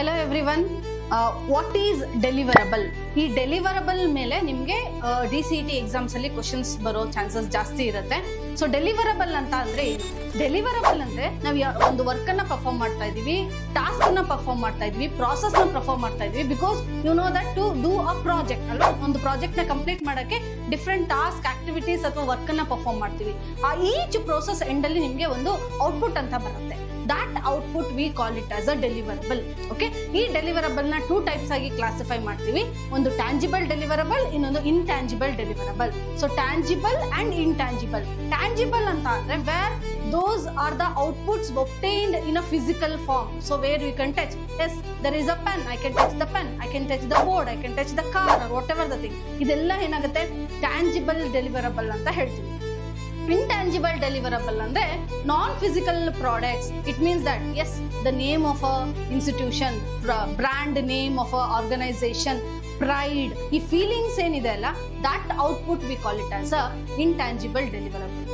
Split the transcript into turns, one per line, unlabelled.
Hello everyone. What is deliverable? ಈ deliverable ಮೇಲೆ ನಿಮಗೆ DCET ಎಕ್ಸಾಮ್ಸ್ ಅಲ್ಲಿ ಕ್ವಶನ್ಸ್ ಬರೋ ಚಾನ್ಸಸ್ ಜಾಸ್ತಿ ಇರುತ್ತೆ. ಸೊ ಡೆಲಿವರಬಲ್ ಅಂತ ಅಂದ್ರೆ ಏನು? ಡೆಲಿವರಬಲ್ ಅಂದ್ರೆ ನಾವು ಒಂದು ವರ್ಕ್ ಅನ್ನ ಪರ್ಫಾರ್ಮ್ ಮಾಡ್ತಾ ಇದೀವಿ, ಟಾಸ್ಕ್ ಅನ್ನ ಪರ್ಫಾರ್ಮ್ ಮಾಡ್ತಾ ಇದೀವಿ, ಪ್ರಾಸೆಸ್ ನ ಪರ್ಫಾರ್ಮ್ ಮಾಡ್ತಾ ಇದೀವಿ. Because you know that to do a project ಅಲ್ವಾ, ಒಂದು ಪ್ರಾಜೆಕ್ಟ್ ನ ಕಂಪ್ಲೀಟ್ ಮಾಡಕ್ಕೆ ಡಿಫ್ರೆಂಟ್ ಟಾಸ್ಕ್, ಆಕ್ಟಿವಿಟೀಸ್ ಅಥವಾ ವರ್ಕ್ ಅನ್ನ ಪರ್ಫಾರ್ಮ್ ಮಾಡ್ತೀವಿ. ಆ ಈಚ್ ಪ್ರೋಸೆಸ್ ಎಂಡ್ ಅಲ್ಲಿ ನಿಮ್ಗೆ ಒಂದು ಔಟ್ಪುಟ್ ಅಂತ ಬರುತ್ತೆ. that output we call it as a deliverable. Okay, ಈ ಡೆಲಿವರಬಲ್ ನ 2 ಟೈಪ್ಸ್ ಆಗಿ ಕ್ಲಾಸಿಫೈ ಮಾಡ್ತೀವಿ. ಒಂದು ಟ್ಯಾಂಜಿಬಲ್ ಡೆಲಿವರಬಲ್, ಇನ್ನೊಂದು intangible deliverable. So tangible and intangible. Tangible ಅಂತ ಅಂದ್ರೆ where those are the outputs obtained in a physical form. So where we can touch, yes, there is a pen, I can touch the pen, I can touch the board, I can touch the car or whatever the thing. ಇದೆಲ್ಲ ಏನಾಗುತ್ತೆ, tangible ಡೆಲಿವರಬಲ್ ಅಂತ ಹೇಳ್ತೀವಿ. Intangible deliverable ಅಂದ್ರೆ non physical products. It means that is, the name of a institution, brand name of a organisation, pride, ಈ feelings ಏನಿದೆ ಅಲ್ಲ, that output we call it as a intangible ಡೆಲಿವರಬಲ್.